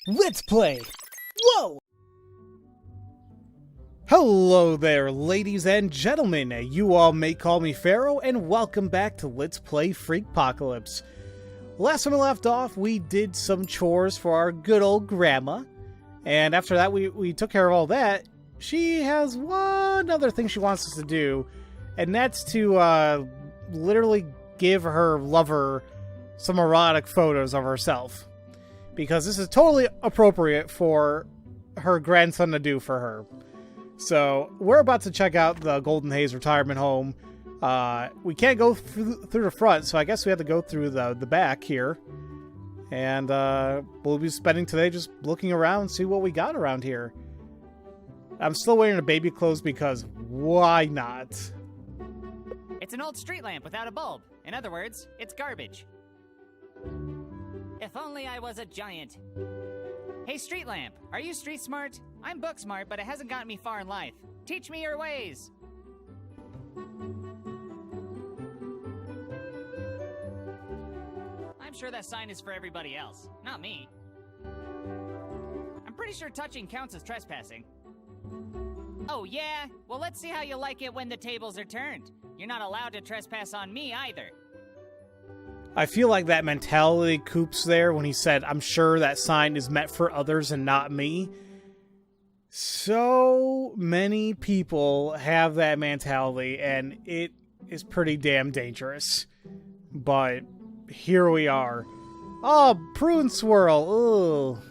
Let's play! Whoa! Hello there, ladies and gentlemen. You all may call me Pharaoh, and welcome back to Let's Play Freakpocalypse. Last time we left off, we did some chores for our good old grandma. And after that, we took care of all that. She has one other thing she wants us to do, and that's to literally give her lover some erotic photos of herself. Because this is totally appropriate for her grandson to do for her. So, we're about to check out the Golden Haze Retirement Home. We can't go through the front, so I guess we have to go through the back here. And we'll be spending today just looking around, see what we got around here. I'm still wearing the baby clothes because why not? It's an old street lamp without a bulb. In other words, it's garbage. If only I was a giant. Hey, street lamp, are you street smart? I'm book smart, but it hasn't gotten me far in life. Teach me your ways. I'm sure that sign is for everybody else, not me. I'm pretty sure touching counts as trespassing. Oh yeah? Well, let's see how you like it when the tables are turned. You're not allowed to trespass on me either. I feel like that mentality Coop's there when he said, I'm sure that sign is meant for others and not me. So many people have that mentality, and it is pretty damn dangerous. But here we are. Oh, prune swirl. Ugh.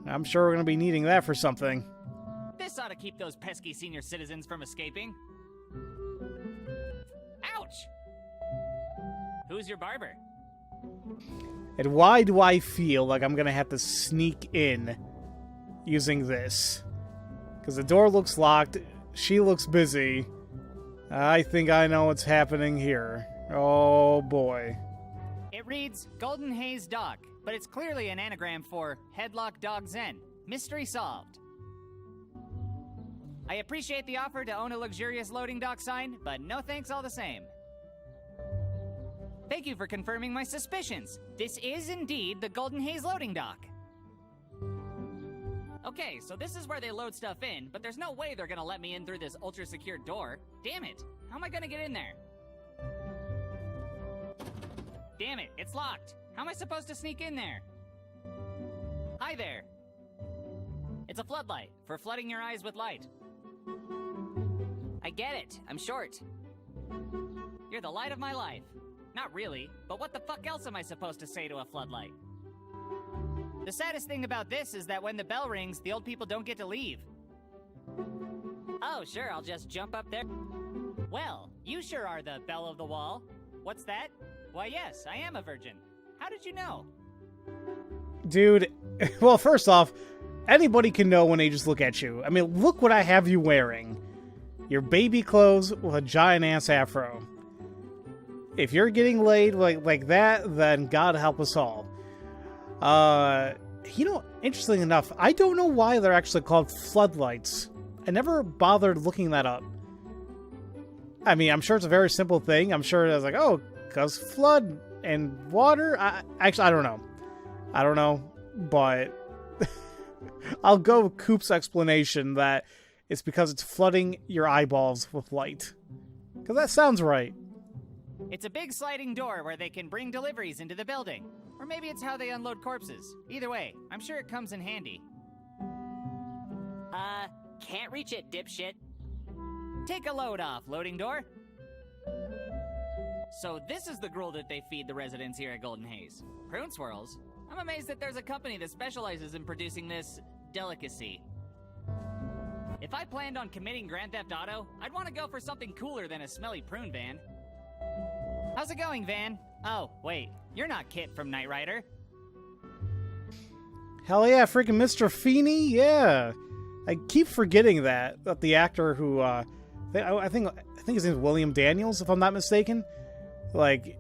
I'm sure we're going to be needing that for something. This ought to keep those pesky senior citizens from escaping. Ouch! Who's your barber? And why do I feel like I'm going to have to sneak in using this? Because the door looks locked. She looks busy. I think I know what's happening here. Oh, boy. It reads Golden Haze Dog, but it's clearly an anagram for Headlock Dog Zen. Mystery solved. I appreciate the offer to own a luxurious loading dock sign, but no thanks all the same. Thank you for confirming my suspicions. This is indeed the Golden Haze loading dock. Okay, so this is where they load stuff in, but there's no way they're gonna let me in through this ultra-secure door. Damn it! How am I gonna get in there? Damn it, it's locked. How am I supposed to sneak in there? Hi there. It's a floodlight, for flooding your eyes with light. I get it, I'm short. You're the light of my life. Not really, but what the fuck else am I supposed to say to a floodlight? The saddest thing about this is that when the bell rings, the old people don't get to leave. Oh, sure, I'll just jump up there. Well, you sure are the belle of the wall. What's that? Why, yes, I am a virgin. How did you know? Dude, well, first off, anybody can know when they just look at you. I mean, look what I have you wearing. Your baby clothes with a giant-ass afro. If you're getting laid like that, then God help us all. You know, interesting enough, I don't know why they're actually called floodlights. I never bothered looking that up. I mean, I'm sure it's a very simple thing. I'm sure it's like, oh, because flood and water? Actually, I don't know. I don't know, but I'll go with Coop's explanation that it's because it's flooding your eyeballs with light. Because that sounds right. It's a big sliding door where they can bring deliveries into the building. Or maybe it's how they unload corpses. Either way, I'm sure it comes in handy. Can't reach it, dipshit. Take a load off, loading door. So this is the gruel that they feed the residents here at Golden Haze. Prune swirls? I'm amazed that there's a company that specializes in producing this delicacy. If I planned on committing Grand Theft Auto, I'd want to go for something cooler than a smelly prune van. How's it going, Van? Oh, wait, you're not Kit from Knight Rider. Hell yeah, freaking Mr. Feeney, yeah. I keep forgetting that the actor who, I think his name is William Daniels, if I'm not mistaken. Like,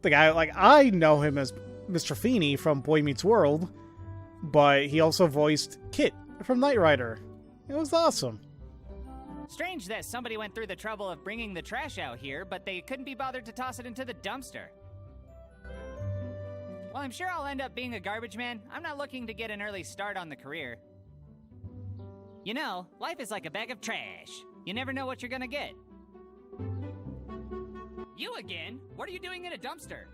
the guy, like, I know him as Mr. Feeney from Boy Meets World, but he also voiced Kit from Knight Rider. It was awesome. Strange that somebody went through the trouble of bringing the trash out here, but they couldn't be bothered to toss it into the dumpster. while I'm sure I'll end up being a garbage man, I'm not looking to get an early start on the career. You know, life is like a bag of trash. You never know what you're gonna get. You again? What are you doing in a dumpster?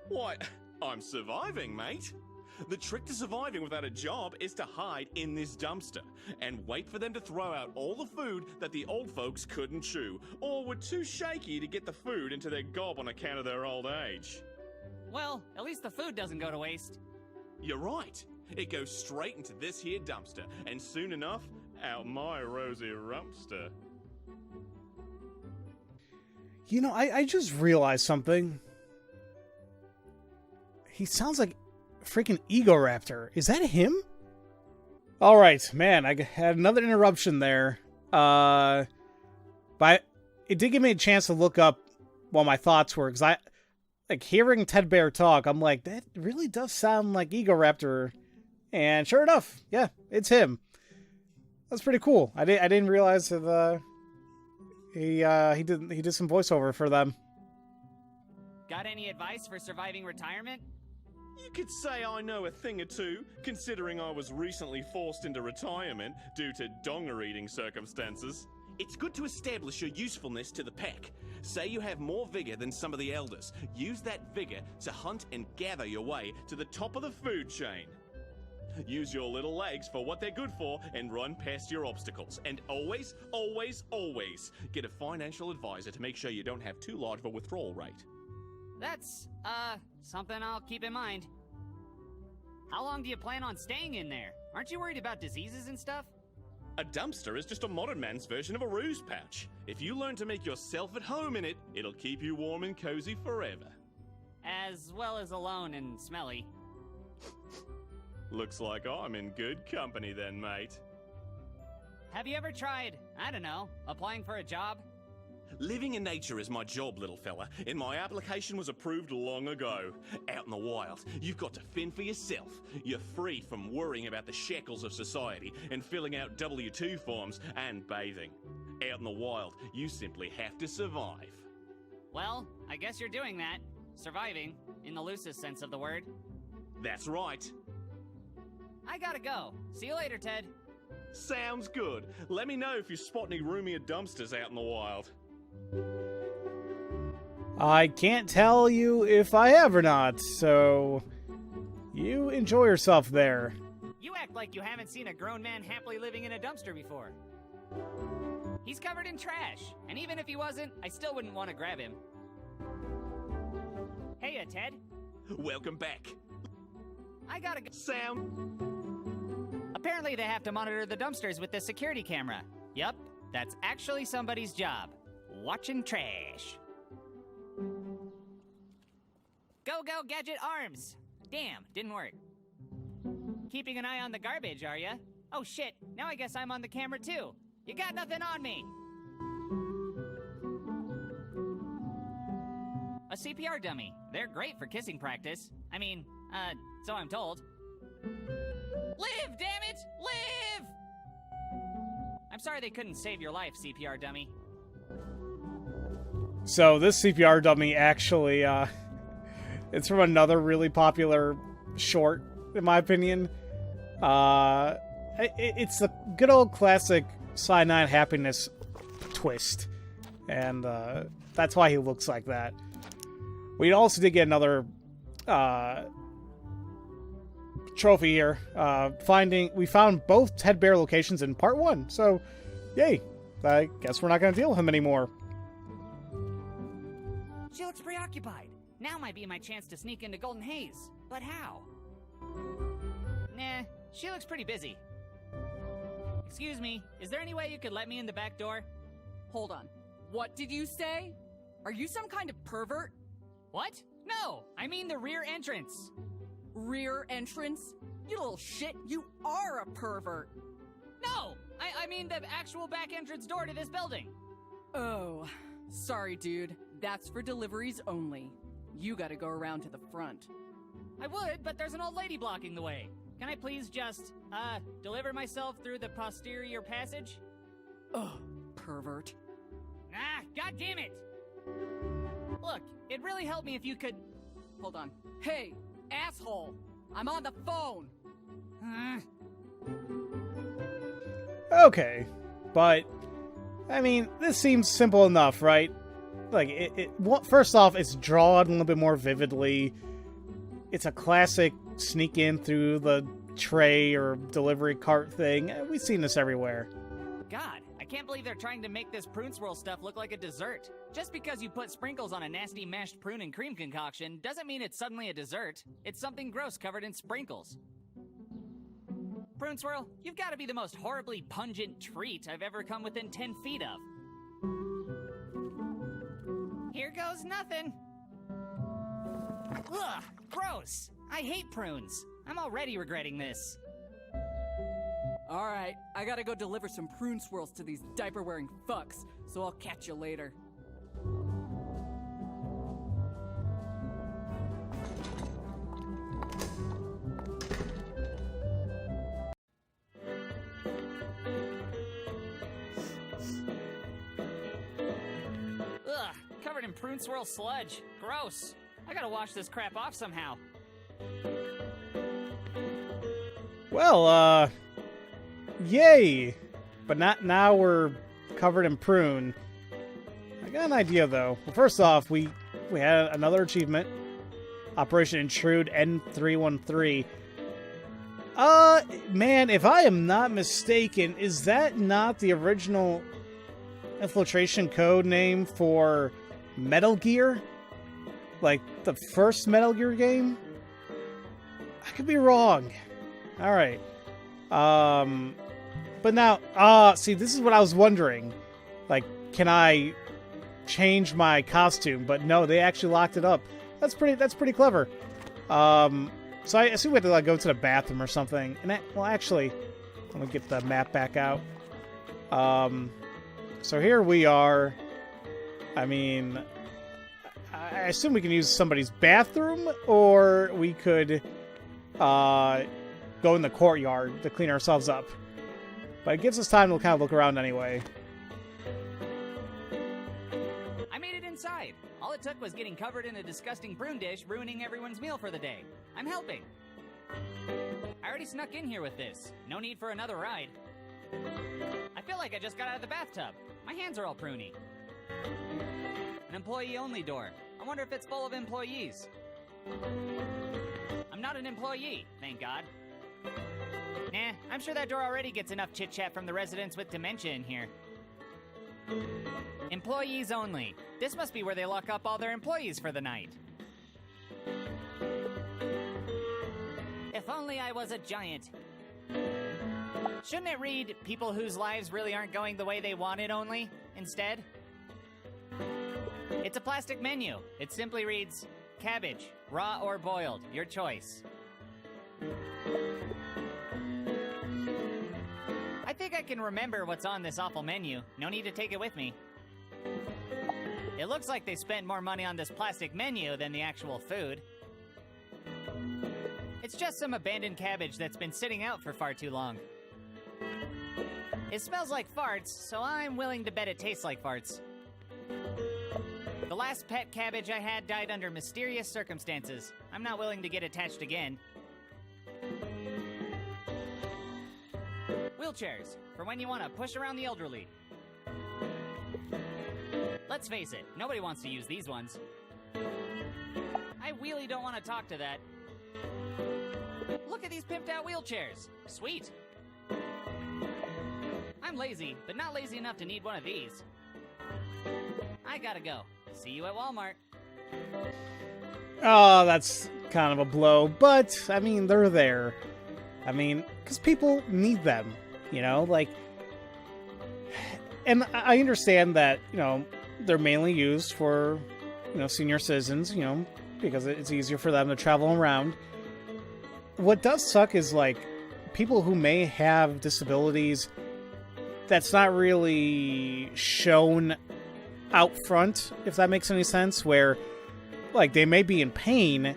Why, I'm surviving, mate. The trick to surviving without a job is to hide in this dumpster and wait for them to throw out all the food that the old folks couldn't chew or were too shaky to get the food into their gob on account of their old age. Well, at least the food doesn't go to waste. You're right. It goes straight into this here dumpster, and soon enough, out my rosy rumpster. You know, I just realized something. He sounds like freaking Egoraptor. Is that him? Alright, man, I had another interruption there. But it did give me a chance to look up what my thoughts were, because like, hearing Ted Bear talk, I'm like, that really does sound like Egoraptor. And sure enough, yeah, it's him. That's pretty cool. I didn't realize that he did some voiceover for them. Got any advice for surviving retirement? You could say I know a thing or two, considering I was recently forced into retirement due to donger-eating circumstances. It's good to establish your usefulness to the pack. Say you have more vigor than some of the elders. Use that vigor to hunt and gather your way to the top of the food chain. Use your little legs for what they're good for and run past your obstacles. And always, always, always get a financial advisor to make sure you don't have too large of a withdrawal rate. That's, something I'll keep in mind. How long do you plan on staying in there? Aren't you worried about diseases and stuff? A dumpster is just a modern man's version of a ruse pouch. If you learn to make yourself at home in it, it'll keep you warm and cozy forever. As well as alone and smelly. Looks like I'm in good company then, mate. Have you ever tried, I don't know, applying for a job? Living in nature is my job, little fella, and my application was approved long ago. Out in the wild, you've got to fend for yourself. You're free from worrying about the shackles of society and filling out W-2 forms and bathing. Out in the wild, you simply have to survive. Well, I guess you're doing that. Surviving, in the loosest sense of the word. That's right. I gotta go. See you later, Ted. Sounds good. Let me know if you spot any roomier dumpsters out in the wild. I can't tell you if I have or not, so you enjoy yourself there. You act like you haven't seen a grown man happily living in a dumpster before. He's covered in trash, and even if he wasn't, I still wouldn't want to grab him. Hey, Ted. Welcome back. I gotta go. Sound. Apparently they have to monitor the dumpsters with the security camera. Yup, that's actually somebody's job. Watching trash. Go, go, gadget arms! Damn, didn't work. Keeping an eye on the garbage, are ya? Oh shit, now I guess I'm on the camera too. You got nothing on me! A CPR dummy. They're great for kissing practice. I mean, so I'm told. Live, damn it! Live! I'm sorry they couldn't save your life, CPR dummy. So this CPR dummy actually, it's from another really popular short, in my opinion. It's the good old classic Cyanide happiness twist, and that's why he looks like that. We also did get another trophy here. We found both Ted Bear locations in part 1, so yay! I guess we're not going to deal with him anymore. She looks preoccupied. Now might be my chance to sneak into Golden Haze. But how? Nah, she looks pretty busy. Excuse me, is there any way you could let me in the back door? Hold on. What did you say? Are you some kind of pervert? What? No, I mean the rear entrance. Rear entrance? You little shit, you are a pervert. No, I mean the actual back entrance door to this building. Oh, sorry dude. That's for deliveries only. You gotta go around to the front. I would, but there's an old lady blocking the way. Can I please just, deliver myself through the posterior passage? Ugh, pervert. Ah, god damn it! Look, it'd really help me if you could... Hold on. Hey, asshole! I'm on the phone! Okay, but, I mean, this seems simple enough, right? Like, first off, it's drawn a little bit more vividly. It's a classic sneak in through the tray or delivery cart thing. We've seen this everywhere. God, I can't believe they're trying to make this prune swirl stuff look like a dessert. Just because you put sprinkles on a nasty mashed prune and cream concoction doesn't mean it's suddenly a dessert. It's something gross covered in sprinkles. Prune swirl, you've got to be the most horribly pungent treat I've ever come within 10 feet of. Here goes nothing. Ugh, gross. I hate prunes. I'm already regretting this. Alright, I gotta go deliver some prune swirls to these diaper-wearing fucks, so I'll catch you later. Ugh, covered in prune swirl sludge. Gross. I gotta wash this crap off somehow. Well, yay! But not now we're covered in prune. I got an idea, though. Well, first off, we had another achievement. Operation Intrude N313. Man, if I am not mistaken, is that not the original infiltration code name for Metal Gear? Like, the first Metal Gear game? I could be wrong. Alright. But now, see, this is what I was wondering. Like, can I change my costume? But no, they actually locked it up. That's pretty clever. So I assume we have to, like, go to the bathroom or something. And well, actually, let me get the map back out. So here we are. I mean, I assume we can use somebody's bathroom, or we could, go in the courtyard to clean ourselves up. But it gives us time to kind of look around anyway. I made it inside. All it took was getting covered in a disgusting prune dish, ruining everyone's meal for the day. I'm helping. I already snuck in here with this. No need for another ride. I feel like I just got out of the bathtub. My hands are all pruny. An employee-only door. I wonder if it's full of employees. I'm not an employee, thank God. Nah, I'm sure that door already gets enough chit-chat from the residents with dementia in here. Employees only. This must be where they lock up all their employees for the night. If only I was a giant. Shouldn't it read, people whose lives really aren't going the way they wanted only, instead? It's a plastic menu. It simply reads, cabbage, raw or boiled, your choice. I think I can remember what's on this awful menu. No need to take it with me. It looks like they spent more money on this plastic menu than the actual food. It's just some abandoned cabbage that's been sitting out for far too long. It smells like farts, so I'm willing to bet it tastes like farts. The last pet cabbage I had died under mysterious circumstances. I'm not willing to get attached again. Wheelchairs, for when you want to push around the elderly. Let's face it, nobody wants to use these ones. I really don't want to talk to that. Look at these pimped out wheelchairs. Sweet. I'm lazy, but not lazy enough to need one of these. I gotta go. See you at Walmart. Oh, that's kind of a blow, but, I mean, they're there. I mean, because people need them, you know, like... And I understand that, you know, they're mainly used for, you know, senior citizens, you know, because it's easier for them to travel around. What does suck is, like, people who may have disabilities that's not really shown out front, if that makes any sense, where, like, they may be in pain,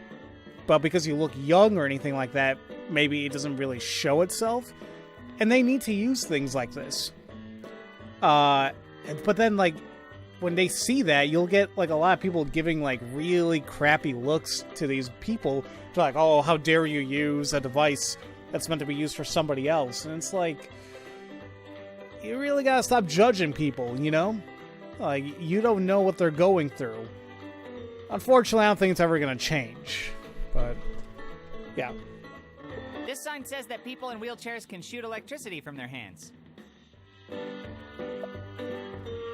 but because you look young or anything like that, maybe it doesn't really show itself, and they need to use things like this. But then, like, when they see that, you'll get like a lot of people giving like really crappy looks to these people. They're like, oh, how dare you use a device that's meant to be used for somebody else? And it's like, you really gotta stop judging people, you know? Like, you don't know what they're going through. Unfortunately, I don't think it's ever gonna change. But, yeah. This sign says that people in wheelchairs can shoot electricity from their hands.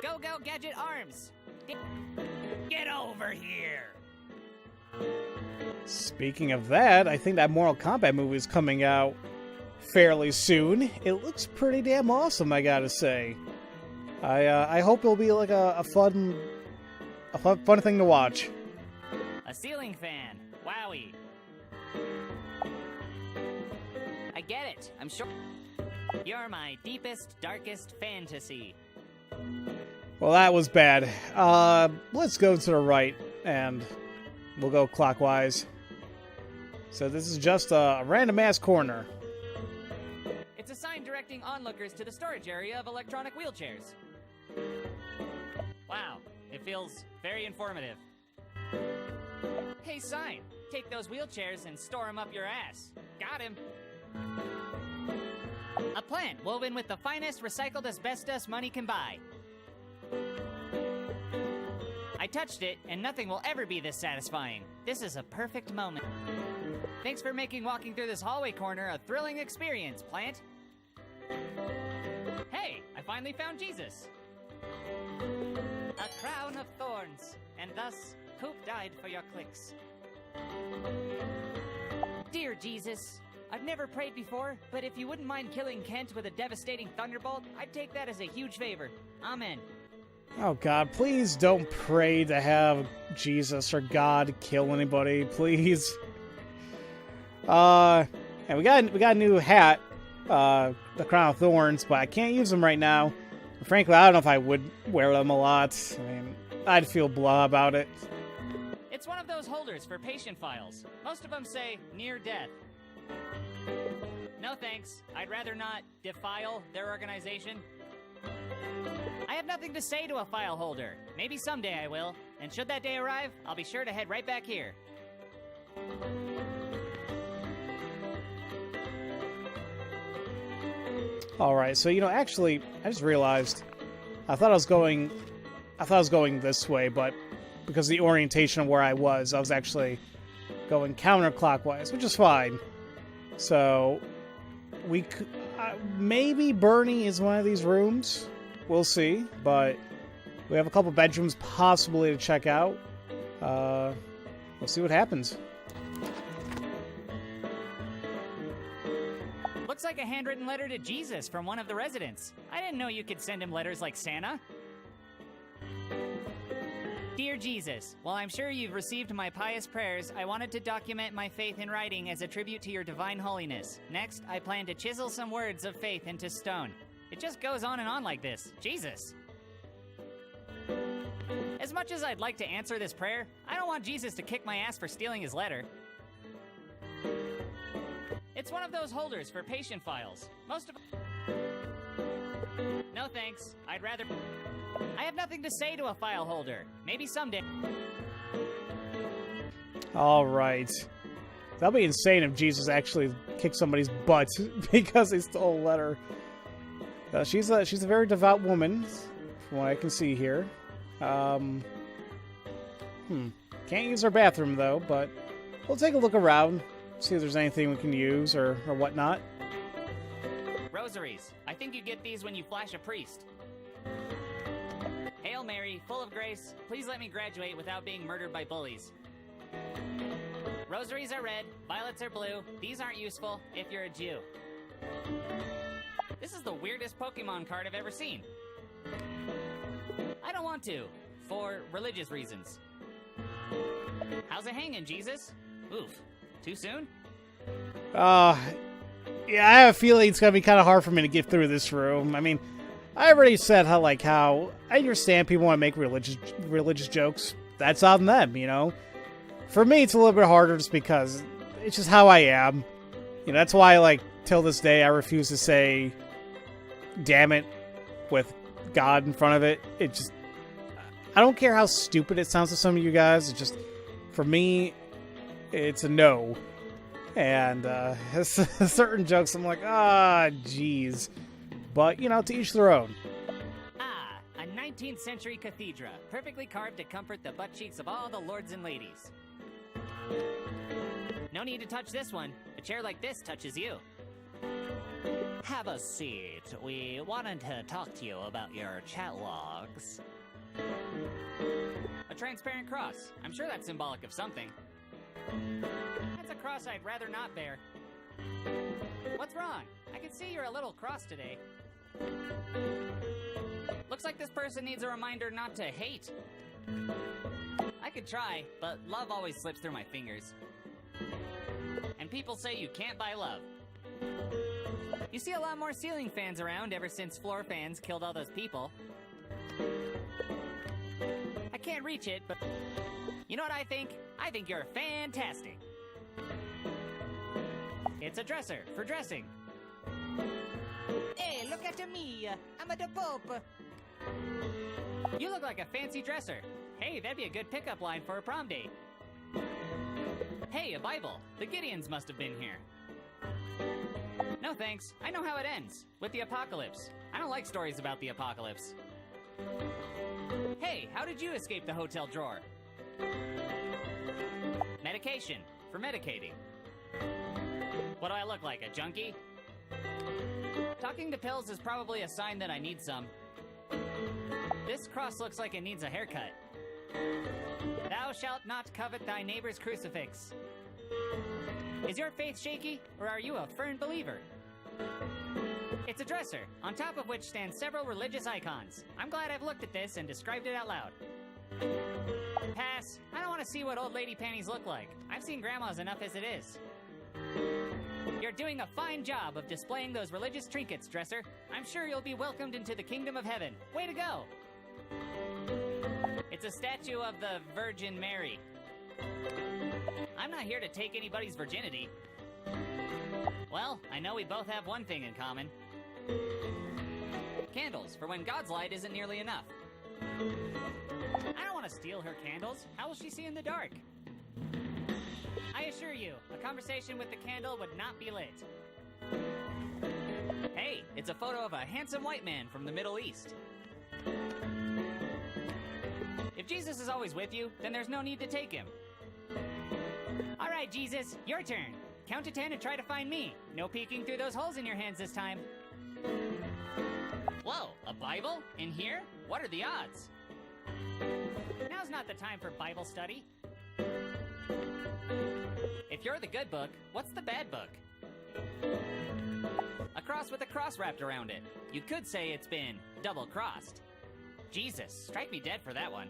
Go, go, gadget arms! Get over here! Speaking of that, I think that Mortal Kombat movie is coming out fairly soon. It looks pretty damn awesome, I gotta say. I hope it'll be like a fun thing to watch. A ceiling fan. Wowie. I get it. I'm sure you're my deepest, darkest fantasy. Well, that was bad. Let's go to the right, and we'll go clockwise. So this is just a random-ass corner. It's a sign directing onlookers to the storage area of electronic wheelchairs. Wow, it feels very informative. Hey, sign, take those wheelchairs and store them up your ass. Got him. A plant woven with the finest recycled asbestos money can buy. I touched it, and nothing will ever be this satisfying. This is a perfect moment. Thanks for making walking through this hallway corner a thrilling experience, plant. Hey, I finally found Jesus. A crown of thorns, and thus Coop died for your clicks. Dear Jesus, I've never prayed before, but if you wouldn't mind killing Kent with a devastating thunderbolt, I'd take that as a huge favor. Amen. Oh god, please don't pray to have Jesus or God kill anybody, please. And we got a new hat, the Crown of Thorns, but I can't use them right now. Frankly, I don't know if I would wear them a lot. I mean, I'd feel blah about it. It's one of those holders for patient files. Most of them say near death. No thanks. I'd rather not defile their organization. I have nothing to say to a file holder. Maybe someday I will. And should that day arrive, I'll be sure to head right back here. Alright, so actually, I just realized I thought I was going this way, but because of the orientation of where I was actually going counterclockwise, which is fine. So we maybe Bernie is one of these rooms. We'll see, but we have a couple bedrooms possibly to check out. We'll see what happens. Looks like a handwritten letter to Jesus from one of the residents. I didn't know you could send him letters like Santa. Dear Jesus, while I'm sure you've received my pious prayers, I wanted to document my faith in writing as a tribute to your divine holiness. Next, I plan to chisel some words of faith into stone. It just goes on and on like this. Jesus. As much as I'd like to answer this prayer, I don't want Jesus to kick my ass for stealing his letter. It's one of those holders for patient files. Most of... No thanks. I'd rather... I have nothing to say to a file holder. Maybe someday... Alright. That'd be insane if Jesus actually kicked somebody's butt because they stole a letter. She's a very devout woman, from what I can see here. Can't use her bathroom, though, but we'll take a look around. See if there's anything we can use or whatnot. Rosaries. I think you get these when you flash a priest. Hail Mary, full of grace, please let me graduate without being murdered by bullies. Rosaries are red, violets are blue. These aren't useful if you're a Jew. This is the weirdest Pokemon card I've ever seen. I don't want to, for religious reasons. How's it hanging, Jesus? Oof. Too soon? Yeah, I have a feeling it's gonna be kind of hard for me to get through this room. I mean, I already said how I understand people want to make religious jokes. That's on them, For me, it's a little bit harder just because it's just how I am. That's why, till this day, I refuse to say "damn it" with God in front of it. I don't care how stupid it sounds to some of you guys. It's just, for me, it's a no. And certain jokes, I'm like, geez. But, you know, to each their own. A 19th century cathedra, perfectly carved to comfort the butt cheeks of all the lords and ladies. No need to touch this one. A chair like this touches you. Have a seat. We wanted to talk to you about your chat logs. A transparent cross. I'm sure that's symbolic of something. That's a cross I'd rather not bear. What's wrong? I can see you're a little cross today. Looks like this person needs a reminder not to hate. I could try, but love always slips through my fingers. And people say you can't buy love. You see a lot more ceiling fans around ever since floor fans killed all those people. I can't reach it, but you know what I think? I think you're fantastic. It's a dresser for dressing. Hey, look at me. I'm the Pope. You look like a fancy dresser. Hey, that'd be a good pickup line for a prom date. Hey, a Bible. The Gideons must have been here. No thanks. I know how it ends. With the apocalypse. I don't like stories about the apocalypse. Hey, how did you escape the hotel drawer? Medication. For medicating. What do I look like, a junkie? Talking to pills is probably a sign that I need some. This cross looks like it needs a haircut. Thou shalt not covet thy neighbor's crucifix. Is your faith shaky, or are you a firm believer? It's a dresser, on top of which stand several religious icons. I'm glad I've looked at this and described it out loud. Pass. I don't want to see what old lady panties look like. I've seen grandmas enough as it is. You're doing a fine job of displaying those religious trinkets, dresser. I'm sure you'll be welcomed into the kingdom of heaven. Way to go! It's a statue of the Virgin Mary. I'm not here to take anybody's virginity. Well, I know we both have one thing in common. Candles, for when God's light isn't nearly enough. I don't want to steal her candles. How will she see in the dark? I assure you, a conversation with the candle would not be lit. Hey, it's a photo of a handsome white man from the Middle East. If Jesus is always with you, then there's no need to take him. All right, Jesus, your turn. Count to 10 and try to find me. No peeking through those holes in your hands this time. Whoa, a Bible? In here? What are the odds? Now's not the time for Bible study. If you're the good book, what's the bad book? A cross with a cross wrapped around it. You could say it's been double-crossed. Jesus, strike me dead for that one.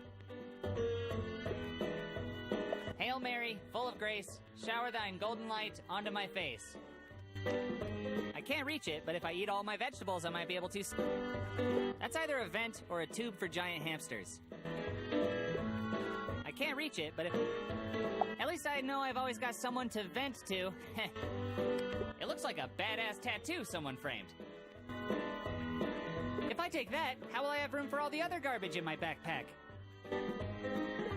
Hail Mary, full of grace, shower thine golden light onto my face. I can't reach it, but if I eat all my vegetables, I might be able to. That's either a vent or a tube for giant hamsters. I can't reach it, but if... At least I know I've always got someone to vent to. It looks like a badass tattoo someone framed. If I take that, how will I have room for all the other garbage in my backpack?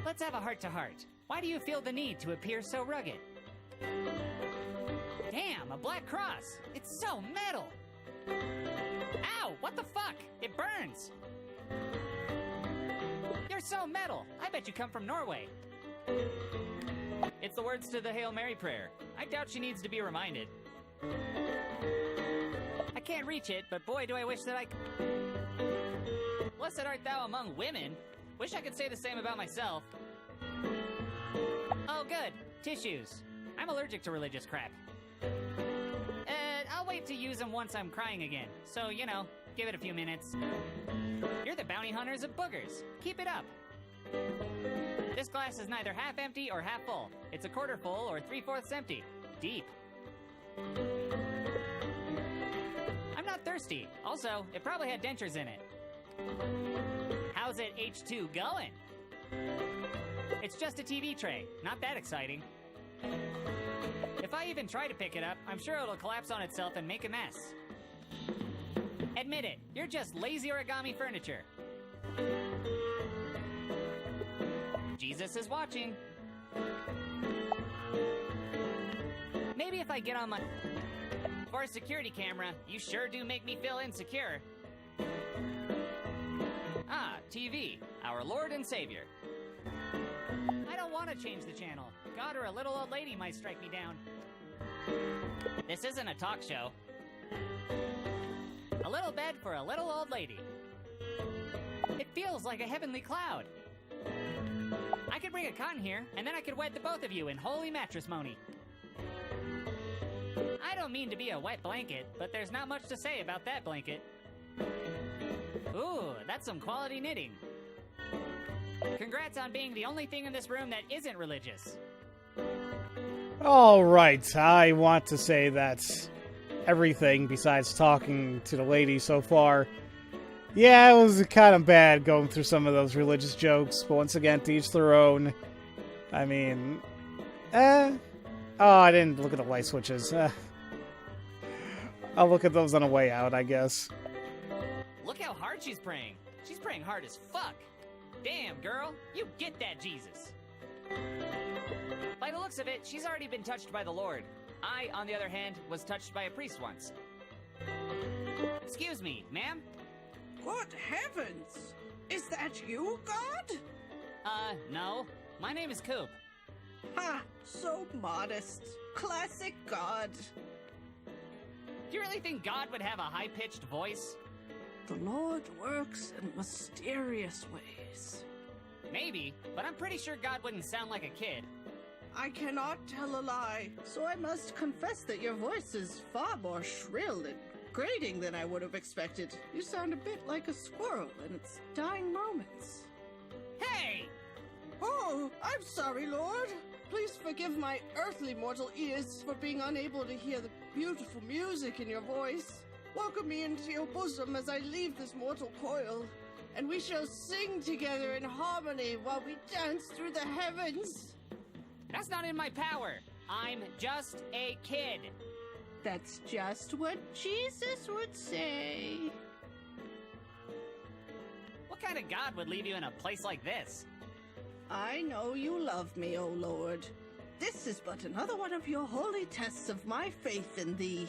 Let's have a heart-to-heart. Why do you feel the need to appear so rugged? Damn, a black cross. It's so metal. Ow, what the fuck? It burns. You're so metal. I bet you come from Norway. It's the words to the Hail Mary prayer. I doubt she needs to be reminded. I can't reach it, but boy, do I wish that I... Blessed art thou among women. Wish I could say the same about myself. Oh, good. Tissues. I'm allergic to religious crap. I'll wait to use them once I'm crying again. So, you know, give it a few minutes. You're the bounty hunters of boogers. Keep it up. This glass is neither half empty or half full. It's a quarter full or 3/4 empty. Deep. I'm not thirsty. Also, it probably had dentures in it. How's it H2 going? It's just a TV tray. Not that exciting. If I even try to pick it up, I'm sure it'll collapse on itself and make a mess. Admit it, you're just lazy origami furniture. Jesus is watching. Maybe if I get on my... For a security camera, you sure do make me feel insecure. Ah, TV, our Lord and Savior. I don't want to change the channel. God or a little old lady might strike me down. This isn't a talk show. A little bed for a little old lady. It feels like a heavenly cloud. I could bring a cotton here, and then I could wed the both of you in holy matrimony. I don't mean to be a wet blanket, but there's not much to say about that blanket. Ooh, that's some quality knitting. Congrats on being the only thing in this room that isn't religious. All right, I want to say that everything besides talking to the lady so far, yeah, it was kind of bad going through some of those religious jokes, but once again, to each their own. I mean, oh, I didn't look at the light switches. I'll look at those on the way out, I guess. Look how hard she's praying. She's praying hard as fuck. Damn, girl, you get that Jesus. By the looks of it, she's already been touched by the Lord. I, on the other hand, was touched by a priest once. Excuse me, ma'am? Good heavens! Is that you, God? No. My name is Coop. Ha! So modest. Classic God. Do you really think God would have a high-pitched voice? The Lord works in mysterious ways. Maybe, but I'm pretty sure God wouldn't sound like a kid. I cannot tell a lie, so I must confess that your voice is far more shrill and grating than I would have expected. You sound a bit like a squirrel in its dying moments. Hey! Oh, I'm sorry, Lord. Please forgive my earthly mortal ears for being unable to hear the beautiful music in your voice. Welcome me into your bosom as I leave this mortal coil, and we shall sing together in harmony while we dance through the heavens. That's not in my power. I'm just a kid. That's just what Jesus would say. What kind of God would leave you in a place like this? I know you love me, O Lord. This is but another one of your holy tests of my faith in thee.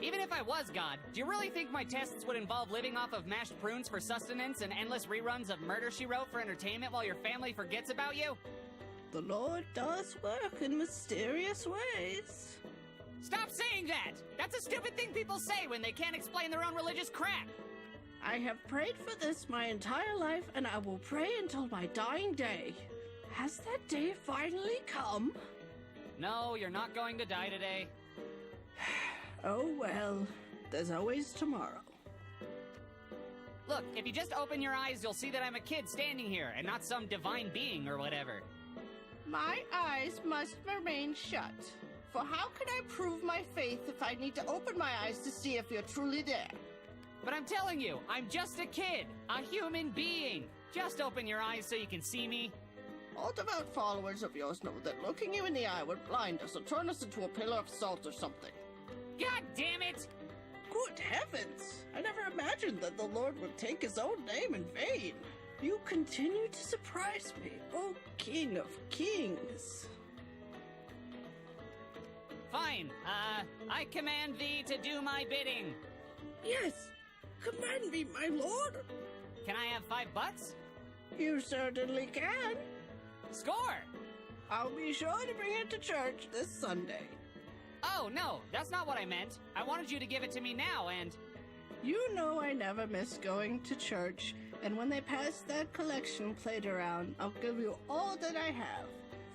Even if I was God, do you really think my tests would involve living off of mashed prunes for sustenance and endless reruns of Murder, She Wrote for entertainment while your family forgets about you? The Lord does work in mysterious ways. Stop saying that! That's a stupid thing people say when they can't explain their own religious crap! I have prayed for this my entire life, and I will pray until my dying day. Has that day finally come? No, you're not going to die today. Oh well, there's always tomorrow. Look, if you just open your eyes, you'll see that I'm a kid standing here, and not some divine being or whatever. My eyes must remain shut. For how can I prove my faith if I need to open my eyes to see if you're truly there? But I'm telling you, I'm just a kid, a human being. Just open your eyes so you can see me. All devout followers of yours know that looking you in the eye would blind us or turn us into a pillar of salt or something. God damn it! Good heavens! I never imagined that the Lord would take his own name in vain. You continue to surprise me, O King of Kings. Fine, I command thee to do my bidding. Yes, command me, my lord. Can I have $5? You certainly can. Score! I'll be sure to bring it to church this Sunday. Oh, no, that's not what I meant. I wanted you to give it to me now, and... You know I never miss going to church, and when they pass that collection plate around, I'll give you all that I have,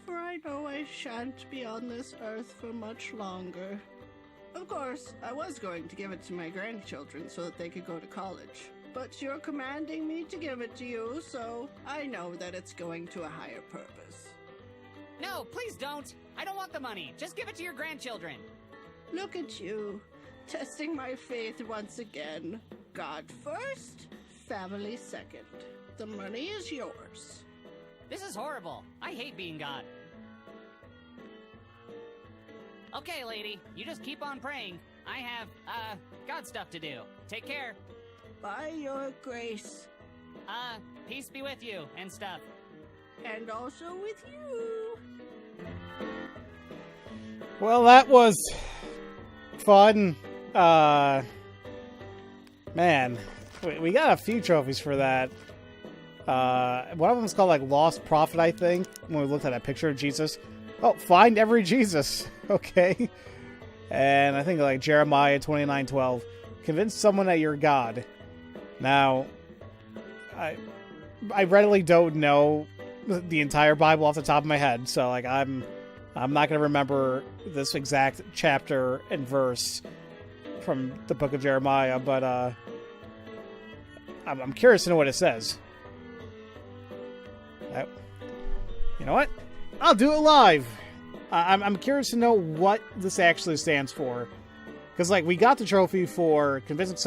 for I know I shan't be on this earth for much longer. Of course, I was going to give it to my grandchildren so that they could go to college, but you're commanding me to give it to you, so I know that it's going to a higher purpose. No, please don't. I don't want the money. Just give it to your grandchildren. Look at you, testing my faith once again. God first, family second. The money is yours. This is horrible. I hate being God. Okay, lady, you just keep on praying. I have, God stuff to do. Take care. By your grace. Peace be with you and stuff. And also with you. Well, that was fun. Man, we got a few trophies for that. One of them is called like Lost Prophet, I think, when we looked at a picture of Jesus. Oh, find every Jesus. Okay. And I think like Jeremiah 29:12. Convince someone that you're God. Now, I readily don't know the entire Bible off the top of my head, so like I'm not gonna remember this exact chapter and verse from the book of Jeremiah, but I'm curious to know what it says. You know what? I'll do it live. I'm curious to know what this actually stands for. Because, like, we got the trophy for convincing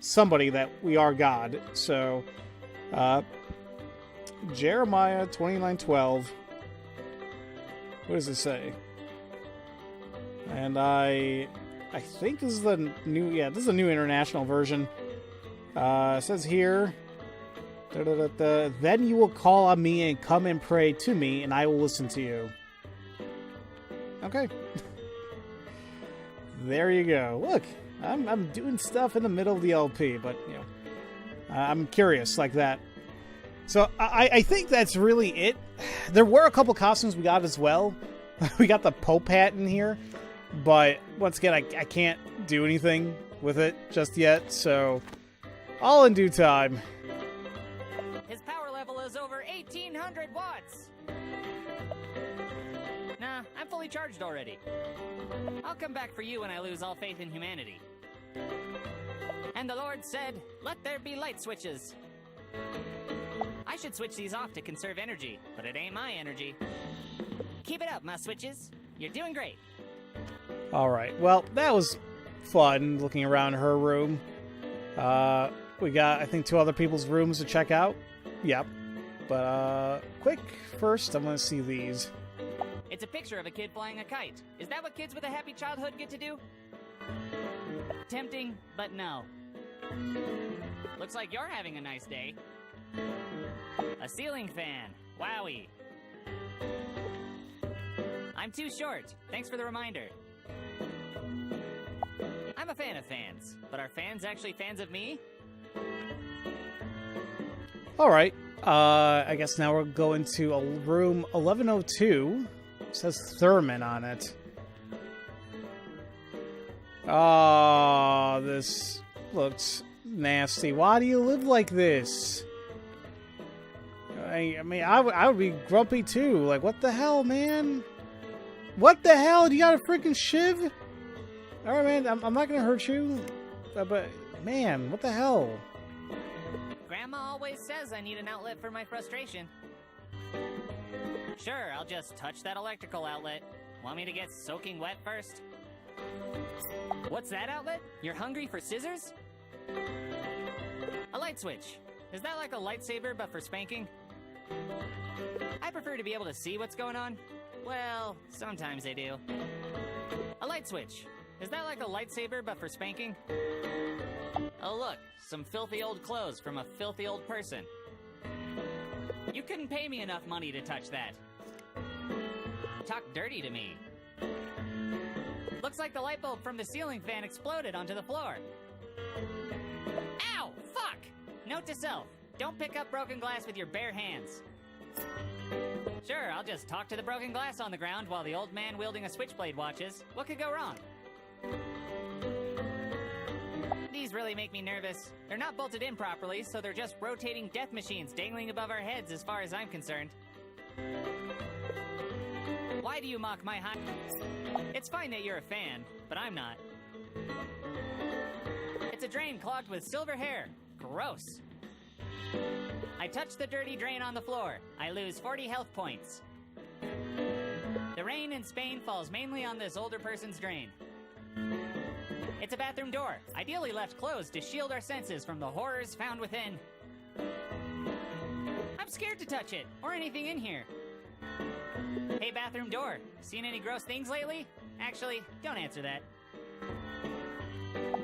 somebody that we are God. So, Jeremiah 29:12. What does it say? And I think this is the new, this is the new international version. It says here, then you will call on me and come and pray to me, and I will listen to you. Okay. There you go. Look, I'm doing stuff in the middle of the LP, but, you know, I'm curious like that. So I think that's really it. There were a couple costumes we got as well. We got the Pope hat in here, but once again, I can't do anything with it just yet, so all in due time. His power level is over 1,800 watts. Nah, I'm fully charged already. I'll come back for you when I lose all faith in humanity. And the Lord said, let there be light switches. I should switch these off to conserve energy, but it ain't my energy. Keep it up, my switches. You're doing great. Alright, well, that was fun looking around her room. We got, I think, 2 other people's rooms to check out. Yep. But, quick, first, I'm gonna see these. It's a picture of a kid flying a kite. Is that what kids with a happy childhood get to do? Tempting, but no. Looks like you're having a nice day. A ceiling fan. Wowie. I'm too short. Thanks for the reminder. I'm a fan of fans, but are fans actually fans of me? Alright, I guess now we're going to a room 1102. It says Thurman on it. Oh, this looks nasty. Why do you live like this? I mean, I would be grumpy too. Like, what the hell, man? What the hell? Do you got a freaking shiv? Alright, man, I'm not gonna hurt you. But, man, what the hell? Grandma always says I need an outlet for my frustration. Sure, I'll just touch that electrical outlet. Want me to get soaking wet first? What's that outlet? You're hungry for scissors? A light switch. Is that like a lightsaber but for spanking? I prefer to be able to see what's going on. Well, sometimes I do. A light switch. Is that like a lightsaber but for spanking? Oh look, some filthy old clothes from a filthy old person. You couldn't pay me enough money to touch that. Talk dirty to me. Looks like the light bulb from the ceiling fan exploded onto the floor. Ow! Fuck! Note to self, don't pick up broken glass with your bare hands. Sure, I'll just talk to the broken glass on the ground while the old man wielding a switchblade watches. What could go wrong? These really make me nervous. They're not bolted in properly, so they're just rotating death machines dangling above our heads as far as I'm concerned. Why do you mock my high... It's fine that you're a fan, but I'm not. It's a drain clogged with silver hair. Gross. I touch the dirty drain on the floor. I lose 40 health points. The rain in Spain falls mainly on this older person's drain. It's a bathroom door, ideally left closed to shield our senses from the horrors found within. I'm scared to touch it, or anything in here. Hey, bathroom door, seen any gross things lately? Actually, don't answer that.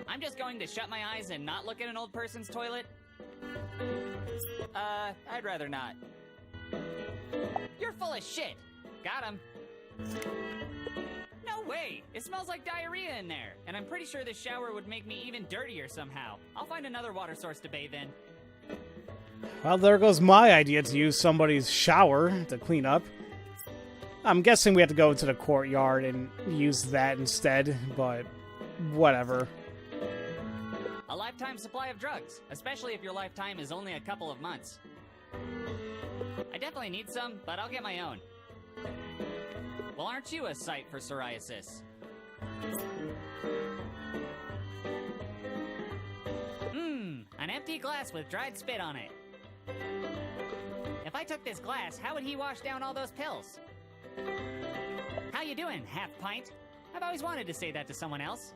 I'm just going to shut my eyes and not look at an old person's toilet. I'd rather not. You're full of shit. Got him. No way! It smells like diarrhea in there, and I'm pretty sure this shower would make me even dirtier somehow. I'll find another water source to bathe in. Well, there goes my idea to use somebody's shower to clean up. I'm guessing we have to go to the courtyard and use that instead, but whatever. A lifetime supply of drugs, especially if your lifetime is only a couple of months. I definitely need some, but I'll get my own. Well, aren't you a sight for psoriasis? An empty glass with dried spit on it. If I took this glass, how would he wash down all those pills? How you doing, half pint? I've always wanted to say that to someone else.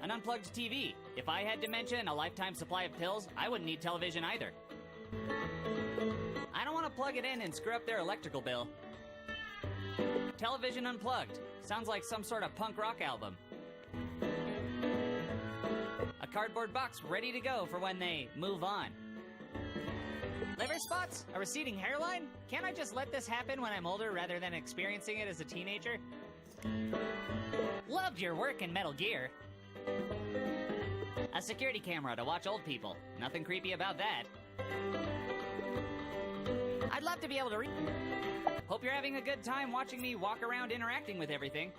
An unplugged TV. If I had dementia and a lifetime supply of pills, I wouldn't need television either. I don't want to plug it in and screw up their electrical bill. Television unplugged. Sounds like some sort of punk rock album. A cardboard box ready to go for when they move on. Liver spots? A receding hairline? Can't I just let this happen when I'm older rather than experiencing it as a teenager? Loved your work in Metal Gear. A security camera to watch old people. Nothing creepy about that. I'd love to be able to Hope you're having a good time watching me walk around interacting with everything.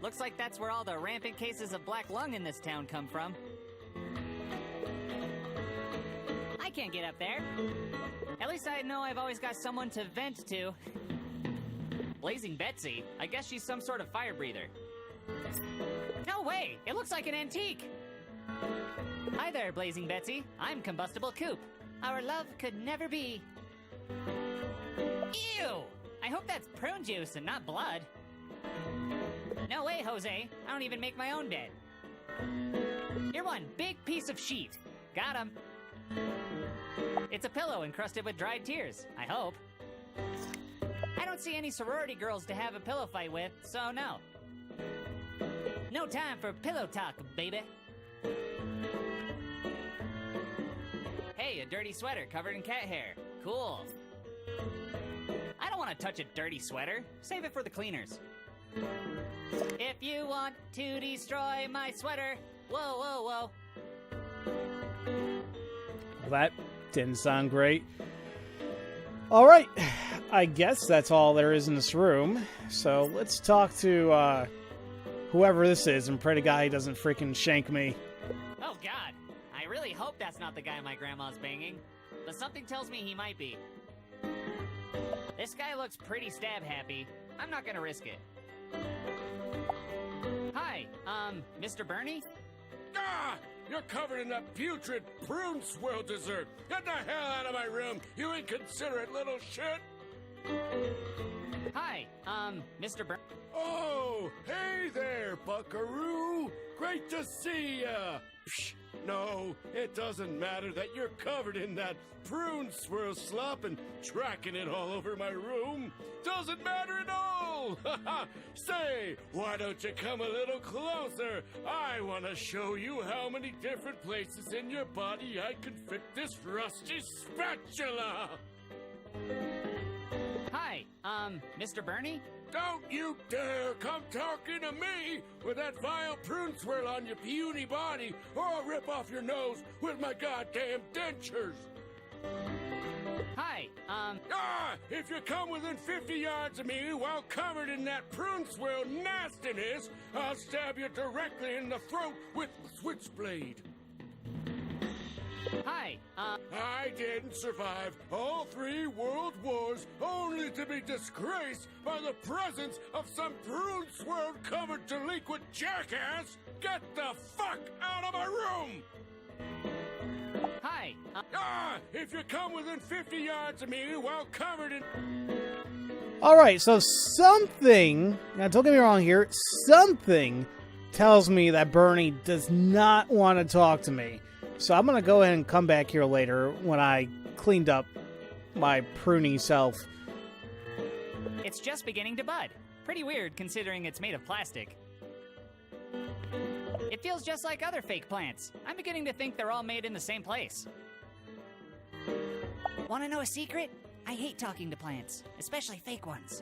Looks like that's where all the rampant cases of black lung in this town come from. I can't get up there. At least I know I've always got someone to vent to. Blazing Betsy? I guess she's some sort of fire breather. No way! It looks like an antique! Hi there, Blazing Betsy. I'm Combustible Coop. Our love could never be. Ew! I hope that's prune juice and not blood. No way, Jose. I don't even make my own bed. You're one big piece of sheet. Got him. It's a pillow encrusted with dried tears, I hope. I don't see any sorority girls to have a pillow fight with, so no. No time for pillow talk, baby. Hey, a dirty sweater covered in cat hair. Cool. I don't want to touch a dirty sweater. Save it for the cleaners. If you want to destroy my sweater, whoa, whoa, whoa. Well, that didn't sound great. Alright, I guess that's all there is in this room. So let's talk to whoever this is and pray to God he doesn't freaking shank me. Oh God, I really hope that's not the guy my grandma's banging. But something tells me he might be. This guy looks pretty stab happy. I'm not gonna risk it. Hi, Mr. Bernie? Ah! You're covered in that putrid prune swirl dessert! Get the hell out of my room, you inconsiderate little shit! Hi, Mr. Bernie? Oh, hey there, buckaroo! Great to see ya! Psh, no, it doesn't matter that you're covered in that prune swirl slop and tracking it all over my room. Doesn't matter at all! Say, why don't you come a little closer? I want to show you how many different places in your body I can fit this rusty spatula! Hi, Mr. Bernie? Don't you dare come talking to me with that vile prune swirl on your puny body, or I'll rip off your nose with my goddamn dentures! Hi, if you come within 50 yards of me while covered in that prune swirl nastiness, I'll stab you directly in the throat with the switchblade. Hi, I didn't survive all 3 world wars only to be disgraced by the presence of some prune-swirl-covered delinquent jackass! Get the fuck out of my room! Hi, if you come within 50 yards of me while covered in... Alright, so something, now don't get me wrong here, something tells me that Bernie does not want to talk to me. So I'm going to go ahead and come back here later when I cleaned up my pruny self. it's just beginning to bud. Pretty weird considering it's made of plastic. It feels just like other fake plants. I'm beginning to think they're all made in the same place. Want to know a secret? I hate talking to plants, especially fake ones.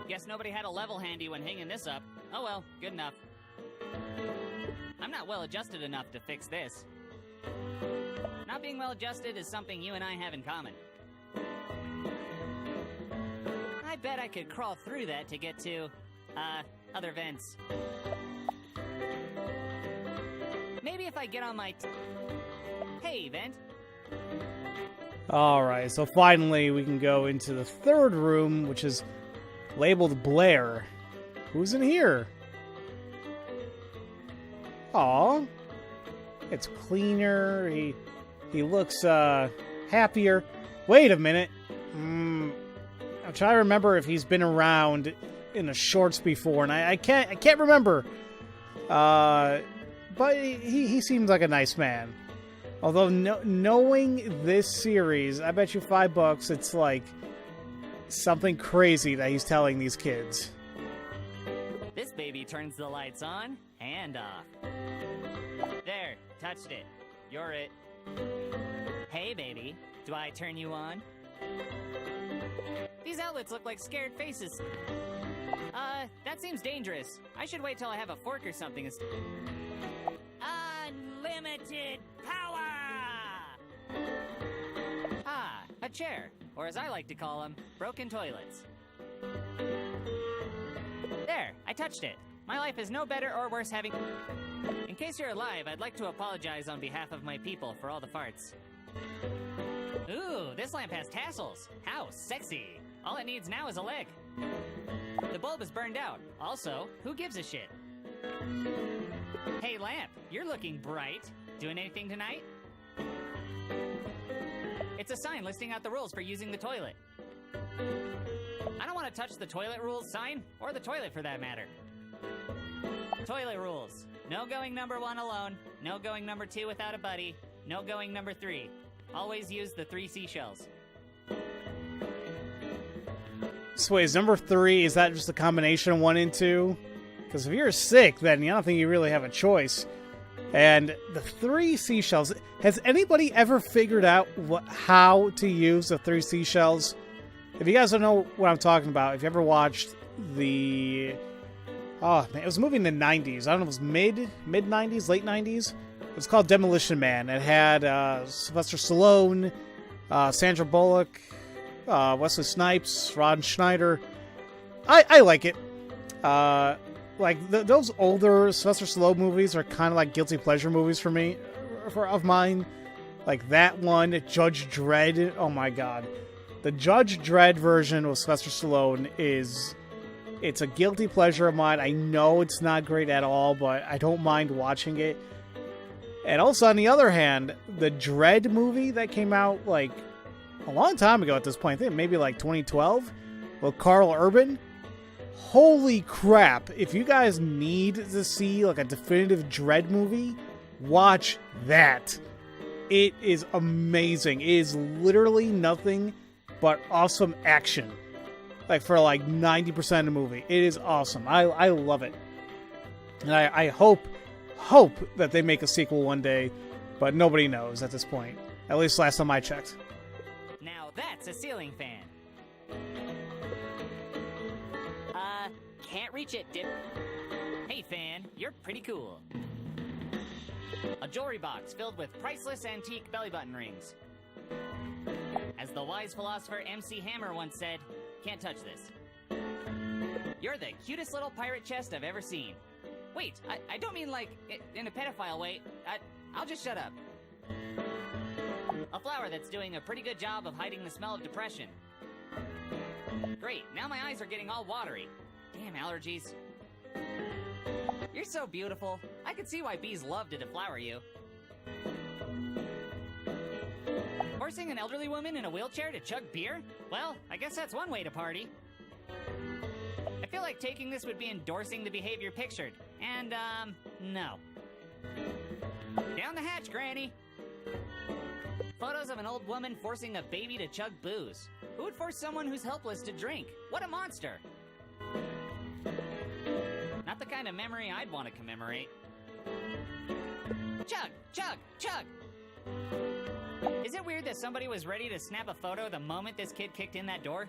Guess nobody had a level handy when hanging this up. Oh well, good enough. I'm not well adjusted enough to fix this. Not being well adjusted is something you and I have in common. I bet I could crawl through that to get to, other vents. Maybe if I get on my hey, vent. Alright, so finally we can go into the third room, which is labeled Blair. Who's in here? Aw. It's cleaner. He looks, happier. Wait a minute. I'm trying to remember if he's been around in the shorts before, and I can't remember. But he seems like a nice man. Although, knowing this series, I bet you $5 it's like something crazy that he's telling these kids. This baby turns the lights on and off. There, touched it. You're it. Hey, baby, do I turn you on? These outlets look like scared faces. That seems dangerous. I should wait till I have a fork or something. Unlimited power! Ah, a chair. Or as I like to call them, broken toilets. There, I touched it. My life is no better or worse having... In case you're alive, I'd like to apologize on behalf of my people for all the farts. Ooh, this lamp has tassels. How sexy. All it needs now is a leg. The bulb is burned out. Also, who gives a shit? Hey, lamp, you're looking bright. Doing anything tonight? It's a sign listing out the rules for using the toilet. I don't want to touch the toilet rules sign, or the toilet for that matter. Toilet rules. No going number 1 alone. No going number 2 without a buddy. No going number 3. Always use the 3 seashells. So wait, is number 3, is that just a combination of 1 and 2? Because if you're sick, then I don't think you really have a choice. And the 3 seashells, has anybody ever figured out how to use the 3 seashells? If you guys don't know what I'm talking about, if you ever watched the... Oh, man, it was a movie in the 90s. I don't know if it was mid-90s, late 90s. It was called Demolition Man. It had Sylvester Stallone, Sandra Bullock, Wesley Snipes, Ron Schneider. I like it. Those older Sylvester Stallone movies are kind of like guilty pleasure movies for me, of mine. Like that one, Judge Dredd. Oh my god. The Judge Dredd version of Sylvester Stallone it's a guilty pleasure of mine. I know it's not great at all, but I don't mind watching it. And also, on the other hand, the Dredd movie that came out like a long time ago at this point, I think maybe like 2012, with Carl Urban. Holy crap. If you guys need to see like a definitive Dredd movie, watch that. It is amazing. It is literally nothing but awesome action. Like for like 90% of the movie. It is awesome. I love it. And I hope that they make a sequel one day, but nobody knows at this point. At least last time I checked. Now that's a ceiling fan. Can't reach it, dip. Hey, fan, you're pretty cool. A jewelry box filled with priceless antique belly button rings. As the wise philosopher MC Hammer once said, can't touch this. You're the cutest little pirate chest I've ever seen. Wait, I don't mean like in a pedophile way. I'll just shut up. A flower that's doing a pretty good job of hiding the smell of depression. Great, now my eyes are getting all watery. Damn allergies. You're so beautiful. I could see why bees love to deflower you. Forcing an elderly woman in a wheelchair to chug beer? Well, I guess that's one way to party. I feel like taking this would be endorsing the behavior pictured. And, no. Down the hatch, Granny! Photos of an old woman forcing a baby to chug booze. Who would force someone who's helpless to drink? What a monster! Not the kind of memory I'd want to commemorate. Chug! Chug! Chug! Is it weird that somebody was ready to snap a photo the moment this kid kicked in that door?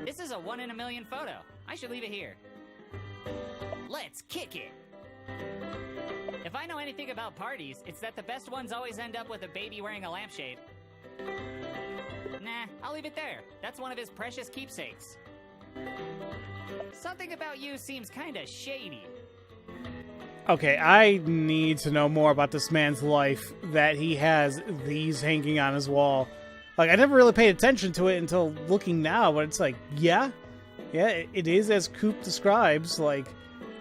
This is a 1 in a million photo. I should leave it here. Let's kick it! If I know anything about parties, it's that the best ones always end up with a baby wearing a lampshade. Nah, I'll leave it there. That's one of his precious keepsakes. Something about you seems kinda shady. Okay, I need to know more about this man's life that he has these hanging on his wall. Like, I never really paid attention to it until looking now, but it's like, yeah, it is as Coop describes, like,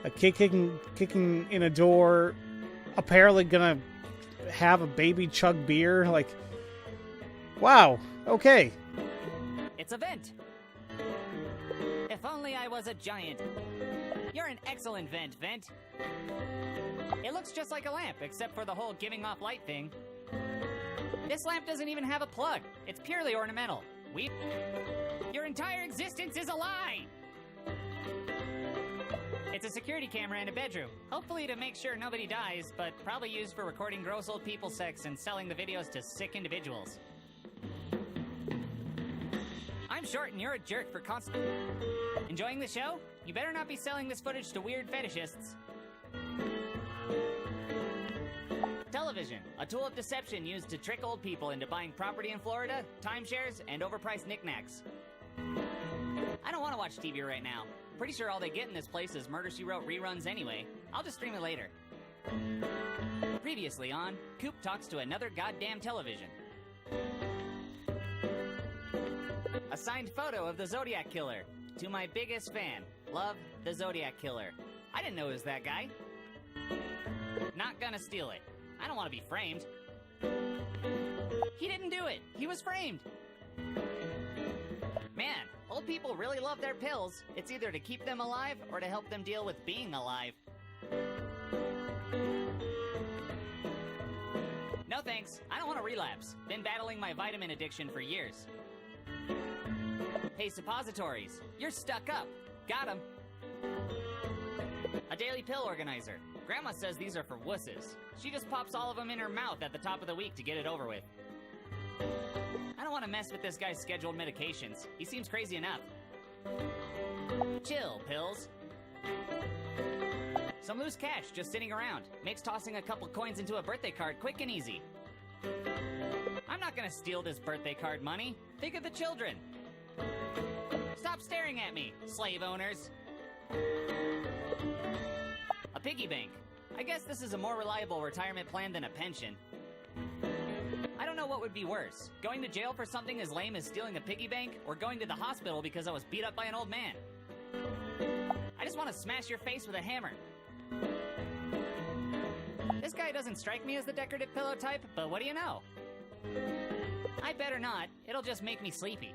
a kid kicking in a door, apparently gonna have a baby chug beer, like, wow, okay. It's a vent. If only I was a giant. You're an excellent vent, Vent. It looks just like a lamp, except for the whole giving off light thing. This lamp doesn't even have a plug. It's purely ornamental. Your entire existence is a lie! It's a security camera in a bedroom. Hopefully to make sure nobody dies, but probably used for recording gross old people sex and selling the videos to sick individuals. I'm short and you're a jerk for Enjoying the show? You better not be selling this footage to weird fetishists. Television, a tool of deception used to trick old people into buying property in Florida, timeshares, and overpriced knickknacks. I don't want to watch TV right now. Pretty sure all they get in this place is Murder, She Wrote reruns anyway. I'll just stream it later. Previously on, Coop talks to another goddamn television. A signed photo of the Zodiac Killer. To my biggest fan. Love, the Zodiac Killer. I didn't know it was that guy. Not gonna steal it. I don't want to be framed. He didn't do it. He was framed. Man, old people really love their pills. It's either to keep them alive or to help them deal with being alive. No thanks. I don't want to relapse. Been battling my vitamin addiction for years. Hey, suppositories. You're stuck up. Got 'em. A daily pill organizer. Grandma says these are for wusses. She just pops all of them in her mouth at the top of the week to get it over with. I don't want to mess with this guy's scheduled medications. He seems crazy enough. Chill, pills. Some loose cash just sitting around. Makes tossing a couple coins into a birthday card quick and easy. I'm not gonna steal this birthday card money. Think of the children. Stop staring at me, slave owners. A piggy bank. I guess this is a more reliable retirement plan than a pension. I don't know what would be worse, going to jail for something as lame as stealing a piggy bank, or going to the hospital because I was beat up by an old man. I just want to smash your face with a hammer. This guy doesn't strike me as the decorative pillow type, but what do you know? I better not, it'll just make me sleepy.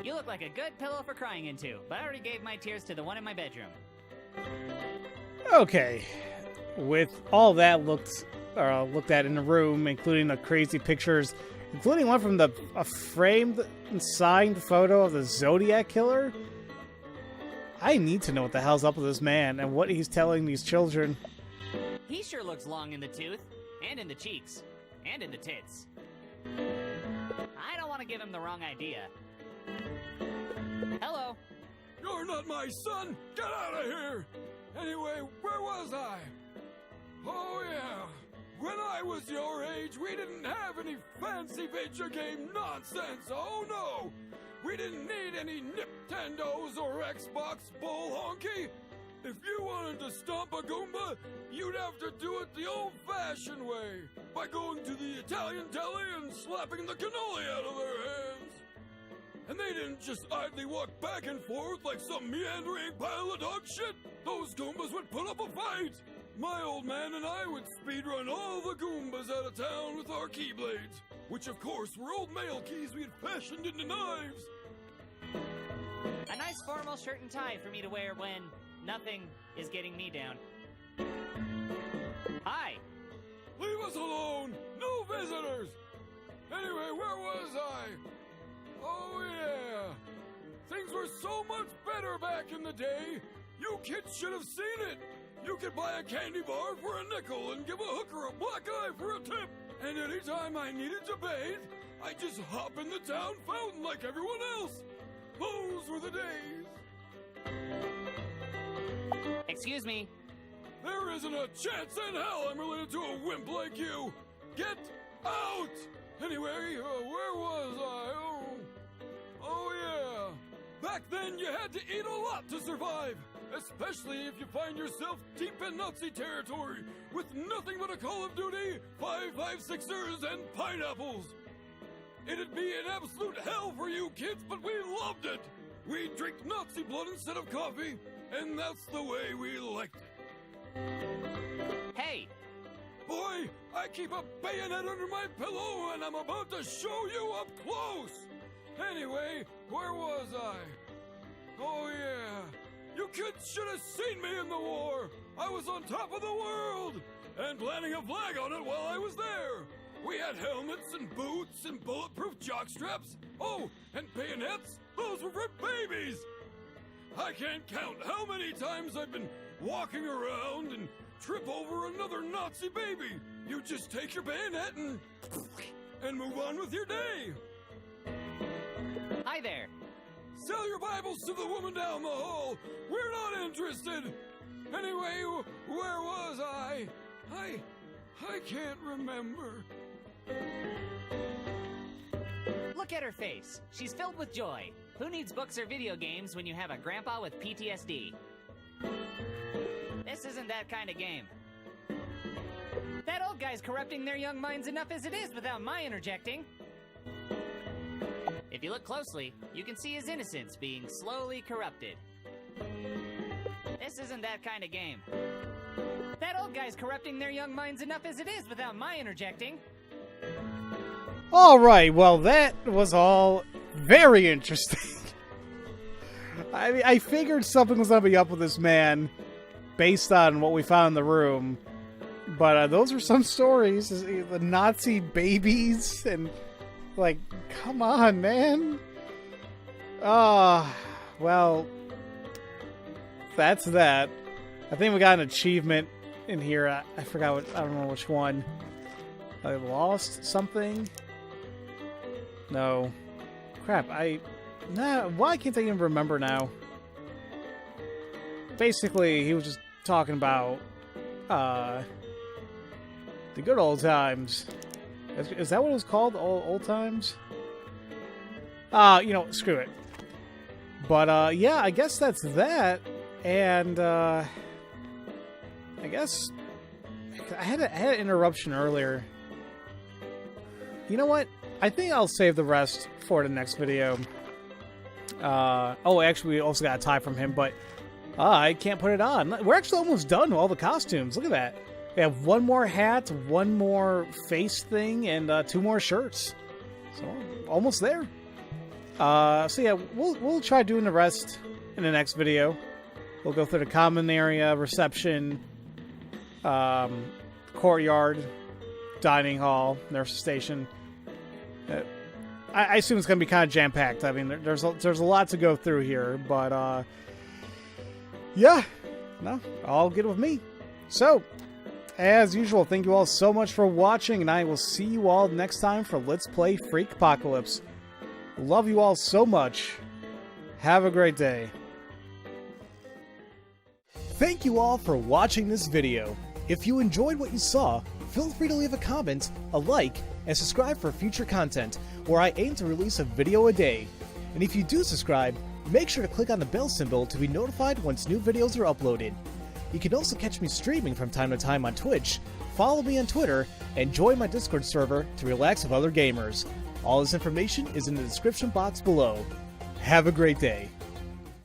You look like a good pillow for crying into, but I already gave my tears to the one in my bedroom. Okay, with all that looked at in the room, including the crazy pictures, including one from a framed and signed photo of the Zodiac Killer, I need to know what the hell's up with this man and what he's telling these children. He sure looks long in the tooth, and in the cheeks, and in the tits. I don't want to give him the wrong idea. Hello? You're not my son! Get out of here! Anyway, where was I? Oh yeah, when I was your age, we didn't have any fancy video game nonsense, oh no! We didn't need any Nintendos or Xbox bull honky! If you wanted to stomp a Goomba, you'd have to do it the old-fashioned way, by going to the Italian deli and slapping the cannoli out of their hands. And they didn't just idly walk back and forth like some meandering pile of dog shit. Those Goombas would put up a fight. My old man and I would speedrun all the Goombas out of town with our keyblades, which of course were old mail keys we had fashioned into knives. A nice formal shirt and tie for me to wear when nothing is getting me down. Hi. Leave us alone! No visitors! Anyway, where was I? Oh yeah! Things were so much better back in the day. You kids should have seen it. You could buy a candy bar for a nickel and give a hooker a black eye for a tip. And anytime I needed to bathe, I just hop in the town fountain like everyone else. Those were the days. Excuse me. There isn't a chance in hell I'm related to a wimp like you. Get out! Anyway, where was I? Oh yeah. Back then you had to eat a lot to survive. Especially if you find yourself deep in Nazi territory with nothing but a Call of Duty, 5.56ers, and pineapples. It'd be an absolute hell for you kids, but we loved it. We drink Nazi blood instead of coffee, and that's the way we liked it. Hey! Boy, I keep a bayonet under my pillow, and I'm about to show you up close. Anyway, where was I? Oh yeah. You kids should have seen me in the war! I was on top of the world! And planting a flag on it while I was there! We had helmets and boots and bulletproof jockstraps! Oh, and bayonets! Those were for babies! I can't count how many times I've been walking around and trip over another Nazi baby! You just take your bayonet and move on with your day! Hi there! Sell your Bibles to the woman down the hall. We're not interested. Anyway, where was I? I can't remember. Look at her face. She's filled with joy. Who needs books or video games when you have a grandpa with PTSD? This isn't that kind of game. That old guy's corrupting their young minds enough as it is without my interjecting. If you look closely, you can see his innocence being slowly corrupted. This isn't that kind of game. That old guy's corrupting their young minds enough as it is without my interjecting. Alright, well that was all very interesting. I mean, I figured something was gonna be up with this man based on what we found in the room. But those are some stories. The Nazi babies and... like, come on, man. Well, that's that. I think we got an achievement in here. I forgot what, I don't know which one. I lost something? No. Crap, why can't I even remember now? Basically, he was just talking about, the good old times. Is that what it was called? Old times? You know, screw it. But, yeah, I guess that's that. And, I guess... I had an interruption earlier. You know what? I think I'll save the rest for the next video. Oh, actually, we also got a tie from him, but... I can't put it on. We're actually almost done with all the costumes. Look at that. We have one more hat, one more face thing, and 2 more shirts. So, almost there. So yeah, we'll try doing the rest in the next video. We'll go through the common area, reception, courtyard, dining hall, nurse station. I assume it's going to be kind of jam-packed. I mean, there's a lot to go through here, but yeah, no, all good with me. So, as usual, thank you all so much for watching, and I will see you all next time for Let's Play Freakpocalypse. Love you all so much. Have a great day. Thank you all for watching this video. If you enjoyed what you saw, feel free to leave a comment, a like, and subscribe for future content, where I aim to release a video a day. And if you do subscribe, make sure to click on the bell symbol to be notified once new videos are uploaded. You can also catch me streaming from time to time on Twitch, follow me on Twitter, and join my Discord server to relax with other gamers. All this information is in the description box below. Have a great day.